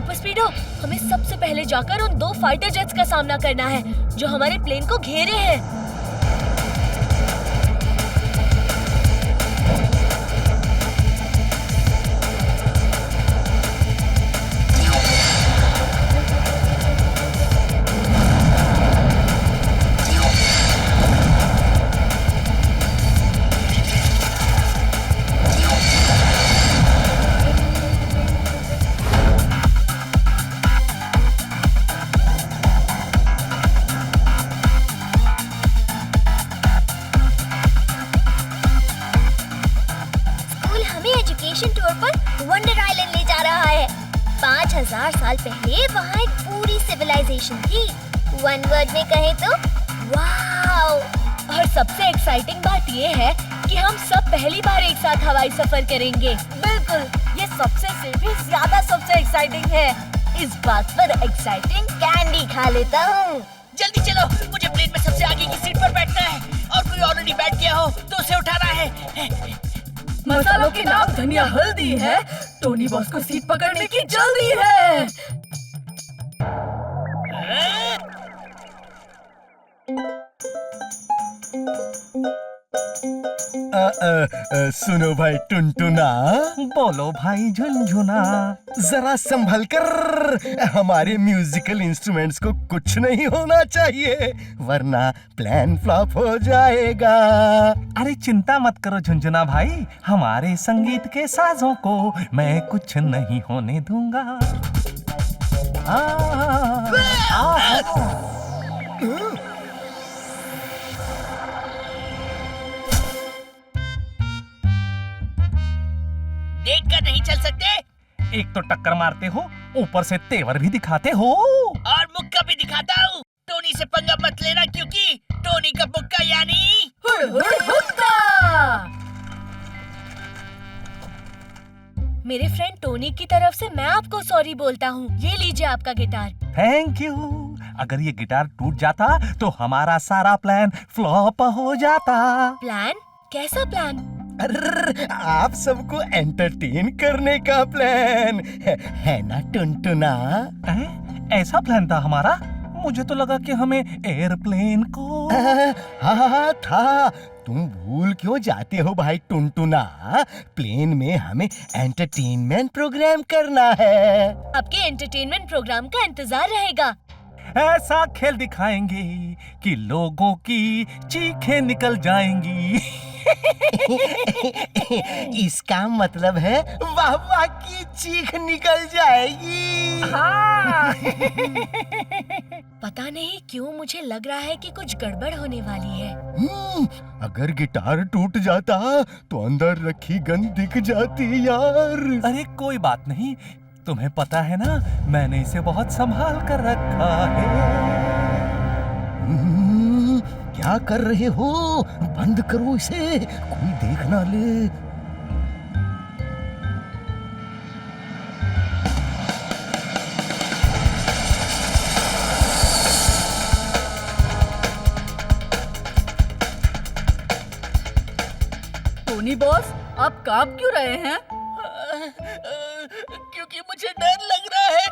Super स्पीडो, हमें सबसे पहले जाकर उन 2 फाइटर जेट्स का सामना करना है जो हमारे प्लेन को घेरे हैं। टूर पर वंडर आइलैंड ले जा रहा है। 5000 साल पहले वहाँ एक पूरी सिविलाइजेशन थी। वन वर्ड में कहे तो वाओ। और सबसे एक्साइटिंग बात ये है कि हम सब पहली बार एक साथ हवाई सफर करेंगे। बिल्कुल, ये सबसे से भी ज्यादा सबसे एक्साइटिंग है। इस बात पर एक्साइटिंग कैंडी खा लेता हूँ। जल्दी चलो, मुझे प्लेन में सबसे आगे की सीट पर बैठना है और कोई ऑलरेडी बैठ गया हो तो उसे उठाना है। मसालों के नाम धनिया हल्दी है। टोनी बॉस को सीट पकड़ने की जल्दी है। सुनो भाई टुनटुना। बोलो भाई झुनझुना। जरा संभल कर, हमारे म्यूजिकल इंस्ट्रूमेंट्स को कुछ नहीं होना चाहिए वरना प्लान फ्लॉप हो जाएगा। अरे चिंता मत करो झुनझुना भाई, हमारे संगीत के साजों को मैं कुछ नहीं होने दूंगा। देखकर नहीं चल सकते? एक तो टक्कर मारते हो, ऊपर से तेवर भी दिखाते हो। और मुक्का भी दिखाता हूँ। टोनी से पंगा मत लेना क्योंकि टोनी का मुक्का यानी हुक्का। मेरे फ्रेंड टोनी की तरफ से मैं आपको सॉरी बोलता हूँ। ये लीजिए आपका गिटार। Thank you. अगर ये गिटार टूट जाता तो हमारा सारा प्लान फ्लॉप हो जाता। प्लान? कैसा प्लान? अरे आप सबको एंटरटेन करने का प्लान है ना टुनटुना? ऐसा प्लान था हमारा? मुझे तो लगा कि हमें एयरप्लेन को। हाँ था। तुम भूल क्यों जाते हो भाई टुनटुना? प्लेन में हमें एंटरटेनमेंट प्रोग्राम करना है। आपके एंटरटेनमेंट प्रोग्राम का इंतजार रहेगा। ऐसा खेल दिखाएंगे कि लोगों की चीखें निकल जाएंगी। इसका मतलब है वाह वाह की चीख निकल जाएगी। हाँ। पता नहीं क्यों मुझे लग रहा है कि कुछ गड़बड़ होने वाली है। अगर गिटार टूट जाता तो अंदर रखी गन दिख जाती यार। अरे कोई बात नहीं, तुम्हें पता है ना मैंने इसे बहुत संभाल कर रखा है। क्या कर रहे हो? बंद करो इसे, कोई देख ना ले। टोनी बॉस, आप कांप क्यों रहे हैं? क्योंकि मुझे डर लग रहा है।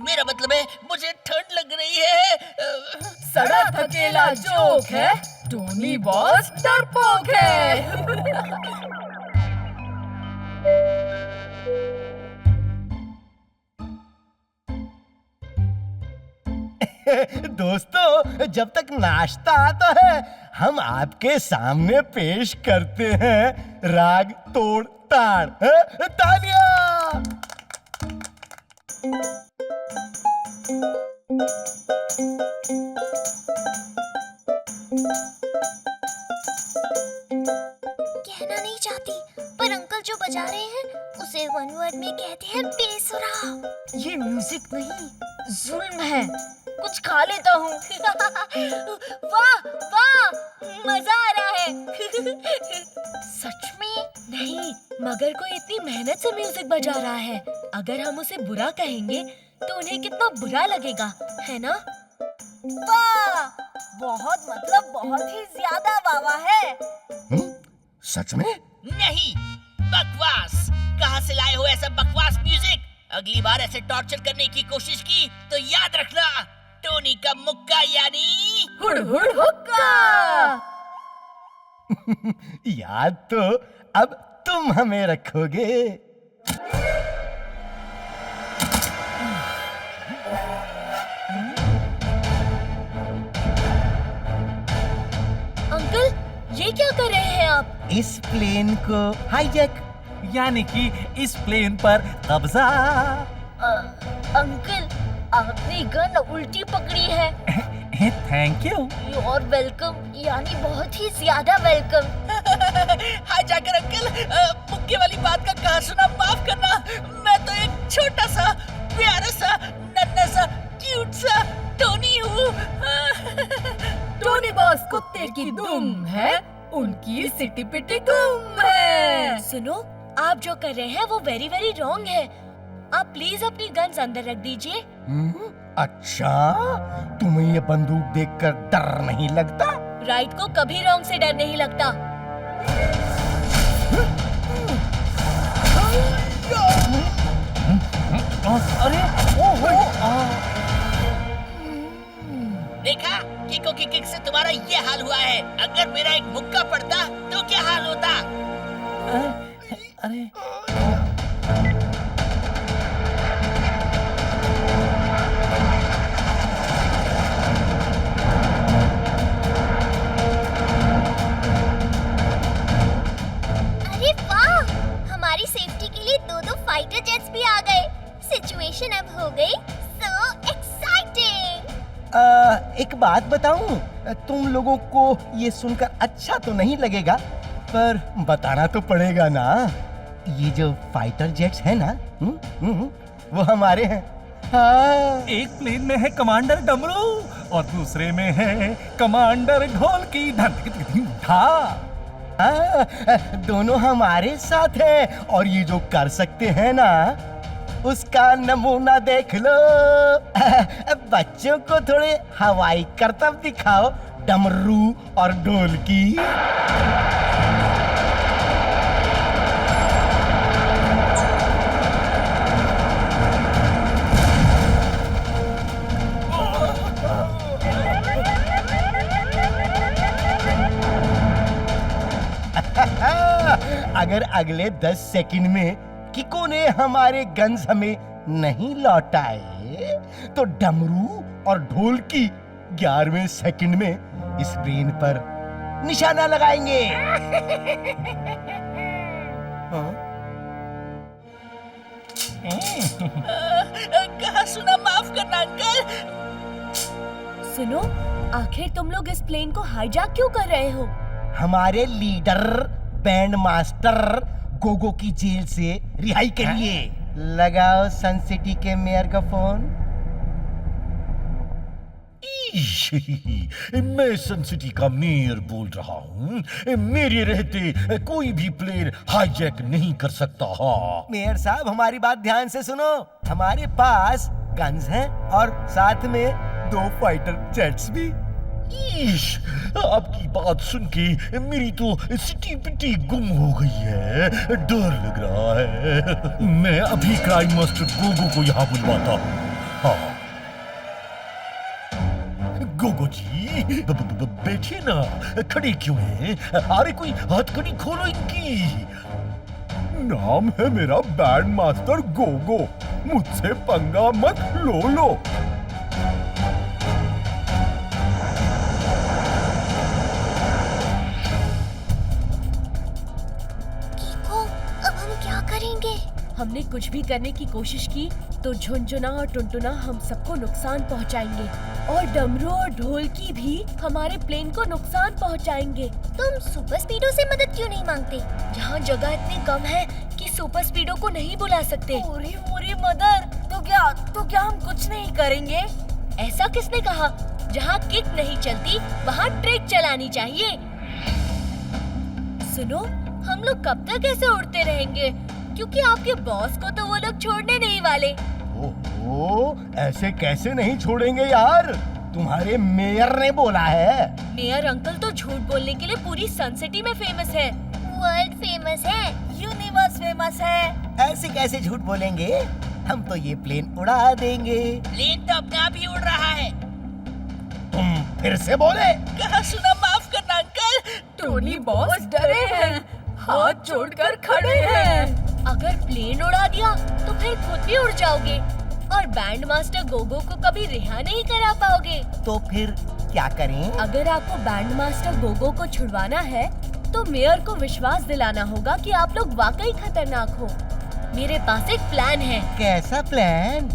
मेरा मतलब है मुझे ठंड लग रही है। सड़ा थकेला जोक है, टोनी बॉस डरपोक है। दोस्तों, जब तक नाश्ता आता है हम आपके सामने पेश करते हैं राग तोड़ ताड़। तालियां। कहना नहीं चाहती, पर अंकल जो बजा रहे हैं उसे वन वर्ड में कहते हैं बेसुरा। ये म्यूजिक नहीं, जुल्म है। कुछ खा लेता हूँ। वाह वाह, मजा आ रहा है। सच में? नहीं, मगर कोई इतनी मेहनत से म्यूजिक बजा रहा है। अगर हम उसे बुरा कहेंगे तो उन्हें कितना बुरा लगेगा, है ना? वाह, बहुत मतलब बहुत ही ज्यादा वाह है। सच में? नहीं, बकवास। कहाँ से लाए हो ऐसा बकवास म्यूजिक? अगली बार ऐसे टॉर्चर करने की कोशिश की तो याद रखना, टोनी का मुक्का यानी हुड़ हुड़ हुक्का। याद तो अब तुम हमें रखोगे। अंकल, ये क्या कर रहे हैं आप? इस प्लेन को हाईजैक। यानी कि इस प्लेन पर कब्जा। अंकल, आपने गन उल्टी पकड़ी है। Thank you. You are welcome, यानी बहुत ही ज्यादा वेलकम। हाय जाकर अंकल, मुक्के वाली बात का कहा सुना माफ करना। मैं तो एक छोटा सा प्यारा सा नन्हा सा क्यूट सा टोनी हूँ। टोनी बॉस कुत्ते की दुम है, उनकी सिटी पिटी गुम है। सुनो, आप जो कर रहे हैं वो वेरी वेरी रॉन्ग है। आप प्लीज अपनी गन्स अंदर रख दीजिए। अच्छा, तुम्हें ये बंदूक देखकर डर नहीं लगता? राइट को कभी रॉन्ग से डर नहीं लगता। अरे देखा, किको की किक से तुम्हारा ये हाल हुआ है। अगर मेरा एक मुक्का पड़ता तो क्या हाल होता? अरे अरे वाह, हमारी सेफ्टी के लिए दो फाइटर जेट्स भी आ गए। सिचुएशन अब हो गई सो एक्साइटिंग। एक बात बताऊं, तुम लोगों को ये सुनकर अच्छा तो नहीं लगेगा, पर बताना तो पड़ेगा ना। ये जो फाइटर जेट्स है ना, वो हमारे हैं। हाँ। एक प्लेन में है कमांडर डमरू और दूसरे में है कमांडर ढोलकी। दोनों हमारे साथ हैं, और ये जो कर सकते हैं ना, उसका नमूना देख लो। बच्चों को थोड़े हवाई करतब दिखाओ, डमरू और ढोलकी। अगर अगले 10 सेकंड में किको ने हमारे गन्स हमें नहीं लौटाए, तो डमरू और ढोलकी 11वें सेकंड में इस प्लेन पर निशाना लगाएंगे। कहा सुना माफ करना अंकल। सुनो, आखिर तुम लोग इस प्लेन को हाईजैक क्यों कर रहे हो? हमारे लीडर बैंड मास्टर गोगो की जेल से रिहाई के लिए। लगाओ सन सिटी के मेयर का फोन। मैं सन सिटी का मेयर बोल रहा हूँ। मेरे रहते कोई भी प्लेन हाईजैक नहीं कर सकता। हाँ मेयर साहब, हमारी बात ध्यान से सुनो। हमारे पास गन्स हैं और साथ में 2 फाइटर जेट्स भी। आपकी बात सुन के मेरी तो सिटी पिटी गुम हो गई है। डर लग रहा है। मैं अभी क्राइम मास्टर गोगो को यहाँ बुलवाता हूँ। हाँ गोगो जी, बैठिए ना, खड़े क्यों हैं? अरे कोई हथकड़ी खोलो इनकी। नाम है मेरा बैंड मास्टर गोगो, मुझसे पंगा मत लो। किको, अब हम क्या करेंगे? हमने कुछ भी करने की कोशिश की तो झुनझुना और टुनटुना हम सबको नुकसान पहुंचाएंगे, और डमरू और ढोलकी भी हमारे प्लेन को नुकसान पहुंचाएंगे। तुम सुपर स्पीडो से मदद क्यों नहीं मांगते? यहाँ जगह इतनी कम है कि सुपर स्पीडो को नहीं बुला सकते। पूरी मदर, तो क्या हम कुछ नहीं करेंगे? ऐसा किसने कहा? जहाँ किक नहीं चलती वहाँ ट्रिक चलानी चाहिए। सुनो, हम लोग कब तक ऐसे उड़ते रहेंगे? क्योंकि आपके बॉस को तो वो लोग छोड़ने नहीं वाले। ओहो, ऐसे कैसे नहीं छोड़ेंगे यार? तुम्हारे मेयर ने बोला है। मेयर अंकल तो झूठ बोलने के लिए पूरी सन सिटी में फेमस है। वर्ल्ड फेमस है, यूनिवर्स फेमस है। ऐसे कैसे झूठ बोलेंगे? हम तो ये प्लेन उड़ा देंगे। प्लेन तो अपने आप ही उड़ रहा है। तुम फिर से बोले। कहा सुना, माफ करना अंकल। टोनी बॉस डरे हैं, हाथ जोड़कर खड़े हैं। अगर प्लेन उड़ा दिया तो फिर खुद भी उड़ जाओगे और बैंड मास्टर गोगो को कभी रिहा नहीं करा पाओगे। तो फिर क्या करें? अगर आपको बैंड मास्टर गोगो को छुड़वाना है तो मेयर को विश्वास दिलाना होगा कि आप लोग वाकई खतरनाक हो। मेरे पास एक प्लान है। कैसा प्लान?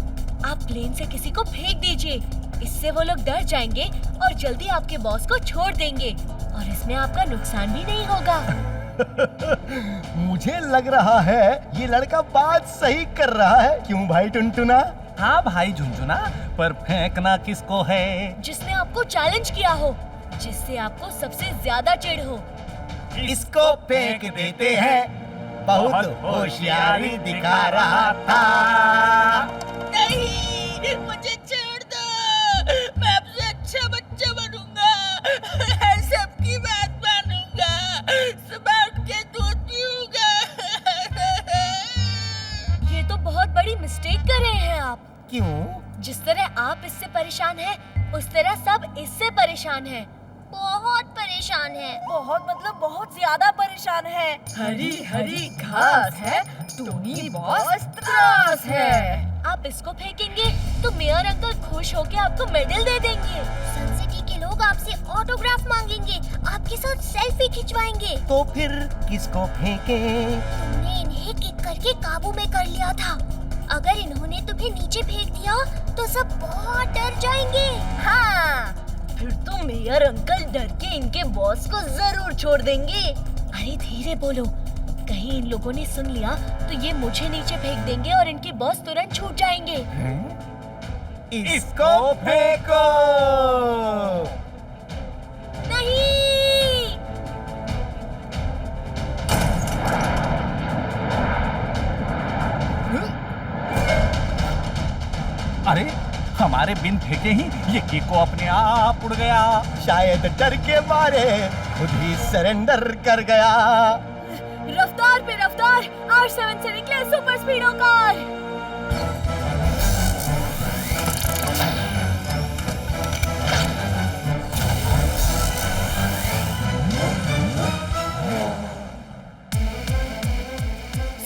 आप प्लेन से किसी को फेंक दीजिए, इससे वो लोग डर जाएंगे और जल्दी आपके बॉस को छोड़ देंगे और इसमें आपका नुकसान भी नहीं होगा। मुझे लग रहा है ये लड़का बात सही कर रहा है। क्यों भाई टुनटुना? हाँ भाई झुनझुना, पर फेंकना किसको है? जिसने आपको चैलेंज किया हो, जिससे आपको सबसे ज्यादा चिढ़ हो। इसको फेंक देते हैं। बहुत होशियारी दिखा रहा था। नहीं, मुझे छोड़ दो। मैं आपसे अच्छा बच्चा बनूंगा, सबकी बात मानूंगा, सुबह उठ के दूध पीऊंगा। ये तो बहुत बड़ी मिस्टेक कर रहे हैं आप। क्यों? जिस तरह आप इससे परेशान हैं, उस तरह सब इससे परेशान हैं। बहुत परेशान है। बहुत मतलब बहुत ज्यादा परेशान है। हरी हरी घास है, टोनी बॉस त्रास है। आप इसको फेंकेंगे तो मेयर अंकल खुश होकर आपको मेडल दे देंगे। सन सिटी के लोग आपसे ऑटोग्राफ मांगेंगे, आपके साथ सेल्फी खिंचवाएंगे। तो फिर किसको फेंके? तुमने इन्हें किक करके काबू में कर लिया था। अगर इन्होंने तुम्हें नीचे फेंक दिया तो सब बहुत डर जाएंगे। हाँ, फिर तो मेयर अंकल डर के इनके बॉस को जरूर छोड़ देंगे। अरे धीरे बोलो, कहीं इन लोगों ने सुन लिया तो ये मुझे नीचे फेंक देंगे और इनके बॉस तुरंत छूट जाएंगे। इसको फेंको। नहीं, अरे हमारे बिन फेंके ही ये कीको अपने आप उड़ गया। शायद डर के मारे खुद ही सरेंडर कर गया। रफ्तार पे रफ्तार, R7 से निकले सुपर स्पीडो कार।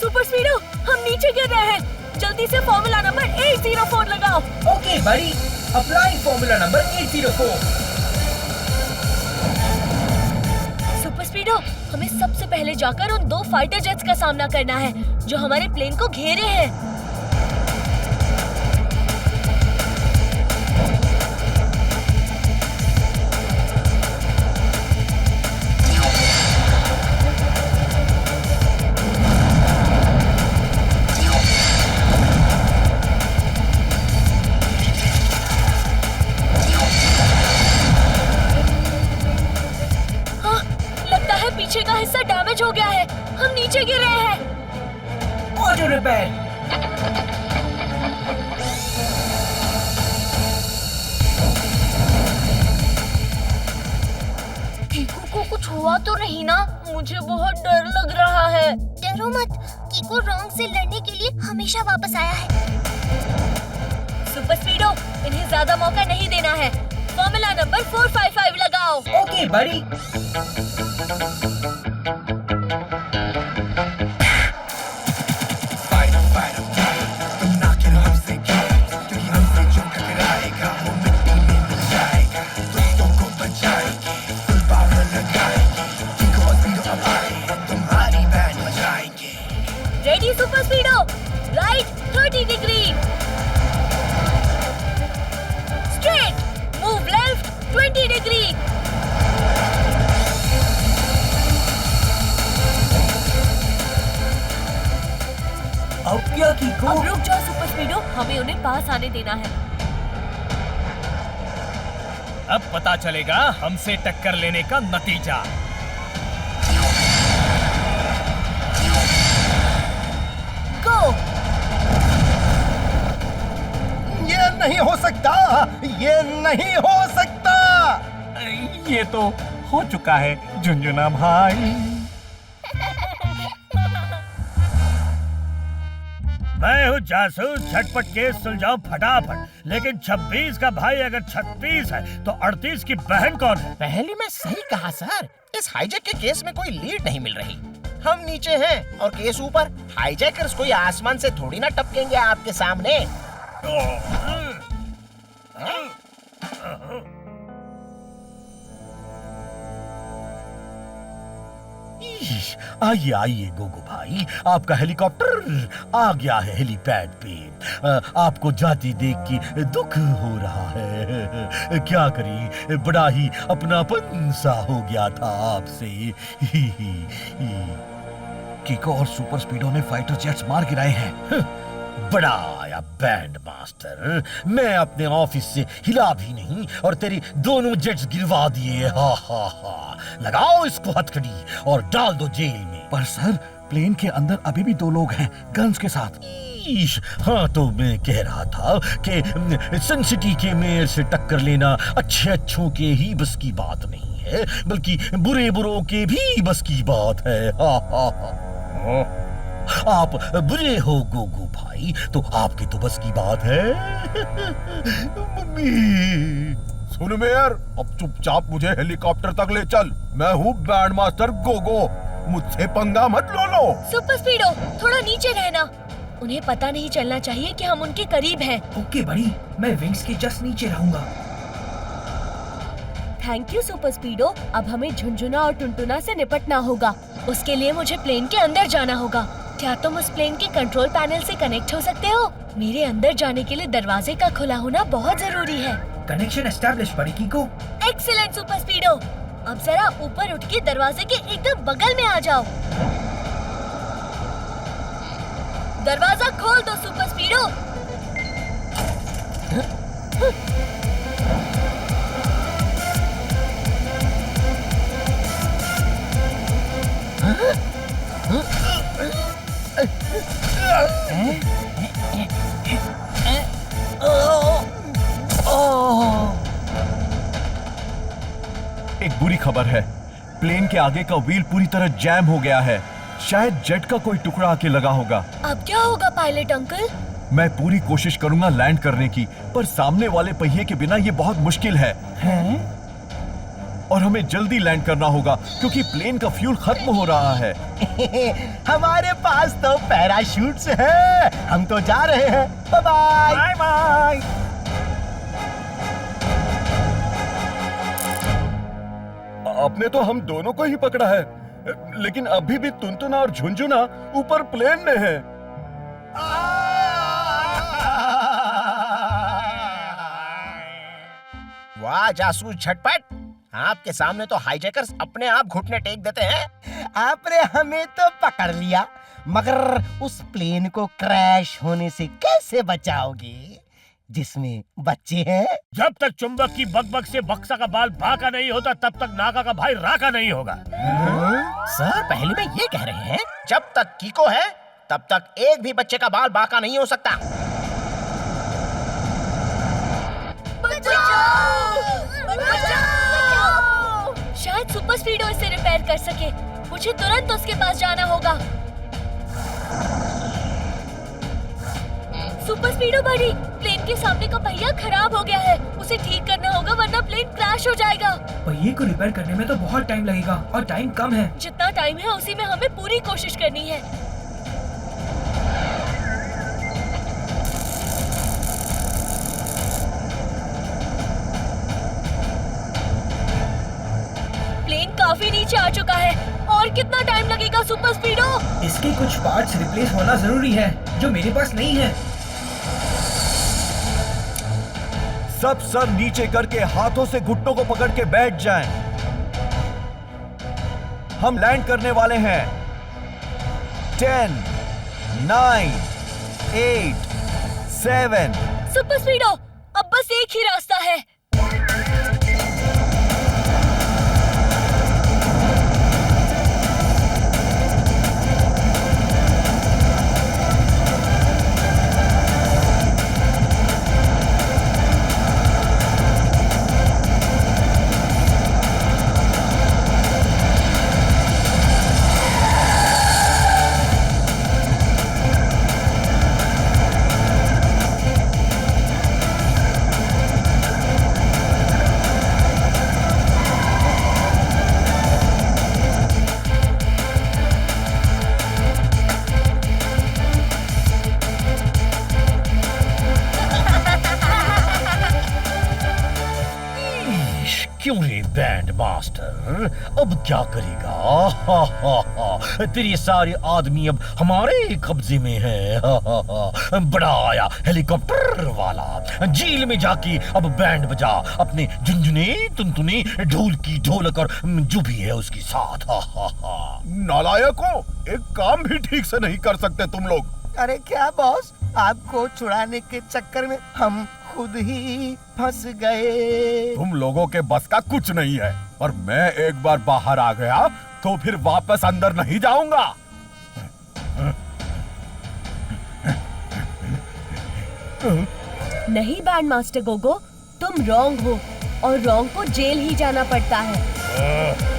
सुपर स्पीडो, हम नीचे गिर रहे हैं। जल्दी से फॉर्मूला नंबर 804 लगाओ। ओके बड़ी, अप्लाई फॉर्मूला नंबर 804। सुपर स्पीडो, हमें सबसे पहले जाकर उन 2 फाइटर जेट्स का सामना करना है जो हमारे प्लेन को घेरे हैं। पीछे का हिस्सा डैमेज हो गया है, हम नीचे गिर रहे हैं। Auto repair. कीको को कुछ हुआ तो नहीं ना? मुझे बहुत डर लग रहा है। डरो मत, कीको रॉन्ग से लड़ने के लिए हमेशा वापस आया है। सुपर स्पीडो, इन्हें ज्यादा मौका नहीं देना है। फॉर्मूला नंबर 455 लगाओ। ओके बड़ी। Ready super speedo, right 30 degree, straight, move left 20 degree. अब क्या कीको? अब रुक जाओ सुपर स्पीडो, हमें उन्हें पास आने देना है। अब पता चलेगा हमसे टक्कर लेने का नतीजा। गो। ये नहीं हो सकता, ये नहीं हो सकता। ये तो हो चुका है झुनझुना भाई। मैं हूँ जासूस, झटपट केस सुलझाओ फटाफट। लेकिन 26 का भाई अगर 36 है तो 38 की बहन कौन है? पहले में सही कहा सर, इस हाईजैक के केस में कोई लीड नहीं मिल रही। हम नीचे हैं और केस ऊपर। हाईजैकर्स कोई आसमान से थोड़ी ना टपकेंगे आपके सामने। आइए आइए गोगो भाई, आपका हेलीकॉप्टर आ गया है हेलीपैड पे। आपको जाती देख के दुख हो रहा है। क्या करी, बड़ा ही अपनापन सा हो गया था आपसे। किको और सुपर स्पीडो ने फाइटर जेट्स मार गिराए हैं। बड़ा आया बैंड मास्टर, मैं अपने ऑफिस से हिला भी नहीं और तेरी दोनों जेट्स गिरवा दिए। हा हा हा, लगाओ इसको हथकड़ी और डाल दो जेल में। पर सर, प्लेन के अंदर अभी भी 2 लोग हैं गन्स के साथ। हाँ तो मैं कह रहा था कि सन सिटी के मेयर से टक्कर लेना अच्छे अच्छों के ही बस की बात नहीं है, बल्कि बुरे बुरों के भी बस की बात है। हा हा हा। आप बुरे हो गोगो भाई तो आपके तो बस की बात है। मम्मी, सुन मेयर, अब चुपचाप मुझे हेलीकॉप्टर तक ले चल। मैं हूँ बैंड मास्टर गोगो, मुझसे पंगा मत लो। सुपर स्पीडो, थोड़ा नीचे रहना। उन्हें पता नहीं चलना चाहिए कि हम उनके करीब हैं। ओके बड़ी, मैं विंग्स के जस्ट नीचे रहूंगा। Thank you super स्पीडो। अब हमें झुनझुना और टुनटुना से निपटना होगा। उसके लिए मुझे प्लेन के अंदर जाना होगा। क्या तुम उस प्लेन के कंट्रोल पैनल से कनेक्ट हो सकते हो? मेरे अंदर जाने के लिए दरवाजे का खुला होना बहुत जरूरी है। कनेक्शन एस्टैब्लिश बड़ी कीको। Excellent super स्पीडो। अब जरा ऊपर उठ के दरवाजे के एकदम बगल में आ जाओ। दरवाजा खोल दो सुपर स्पीडो। एक बुरी खबर है, प्लेन के आगे का व्हील पूरी तरह जैम हो गया है। शायद जेट का कोई टुकड़ा आके लगा होगा। अब क्या होगा पायलट अंकल? मैं पूरी कोशिश करूंगा लैंड करने की, पर सामने वाले पहिए के बिना ये बहुत मुश्किल है। और हमें जल्दी लैंड करना होगा क्योंकि प्लेन का फ्यूल खत्म हो रहा है। हमारे पास तो पैराशूट्स हैं। हम तो जा रहे हैं। Bye bye. Bye bye. आपने तो हम दोनों को ही पकड़ा है, लेकिन अभी भी टुनटुना और झुनझुना ऊपर प्लेन में है। वाह जासूस झटपट, आपके सामने तो हाईजैकर्स अपने आप घुटने टेक देते हैं। आपने हमें तो पकड़ लिया, मगर उस प्लेन को क्रैश होने से कैसे बचाओगे जिसमें बच्चे हैं? जब तक चुंबक की बकबक से बक्सा का बाल बाका नहीं होता तब तक नागा का भाई राका नहीं होगा। सर पहले में ये कह रहे हैं जब तक कीको है तब तक एक भी बच्चे का बाल बाका नहीं हो सकता। शायद सुपर स्पीडो इसे रिपेयर कर सके। मुझे तुरंत उसके पास जाना होगा। सुपर स्पीडो बड़ी, प्लेन के सामने का पहिया खराब हो गया है। उसे ठीक करना होगा वरना प्लेन क्रैश हो जाएगा। पहिए को रिपेयर करने में तो बहुत टाइम लगेगा और टाइम कम है। जितना टाइम है उसी में हमें पूरी कोशिश करनी है। प्लेन काफी नीचे आ चुका है। और कितना टाइम लगेगा सुपर स्पीडो? इसके कुछ पार्ट्स रिप्लेस होना जरूरी है जो मेरे पास नहीं है। सब सर नीचे करके हाथों से घुटनों को पकड़ के बैठ जाएं। हम लैंड करने वाले हैं। 10, 9, 8, 7। सुपर स्पीडो, अब बस एक ही रास्ता है। क्यों रे बैंड मास्टर, अब क्या करेगा? हा, हा, हा। तेरे सारे आदमी अब हमारे कब्जे में हैं। हा, हा, हा। बड़ा आया हेलीकॉप्टर वाला, जेल में जाके अब बैंड बजा, अपने झुनझुने तुनतुने ढोल की ढोलक और जो भी है उसके साथ। हा, हा, हा। नालायकों, एक काम भी ठीक से नहीं कर सकते तुम लोग। अरे क्या बॉस, आपको छुड़ाने के चक्कर में हम खुद ही फंस गए। तुम लोगों के बस का कुछ नहीं है, और मैं एक बार बाहर आ गया तो फिर वापस अंदर नहीं जाऊंगा। नहीं बैंड मास्टर गोगो, तुम रॉन्ग हो और रॉन्ग को जेल ही जाना पड़ता है।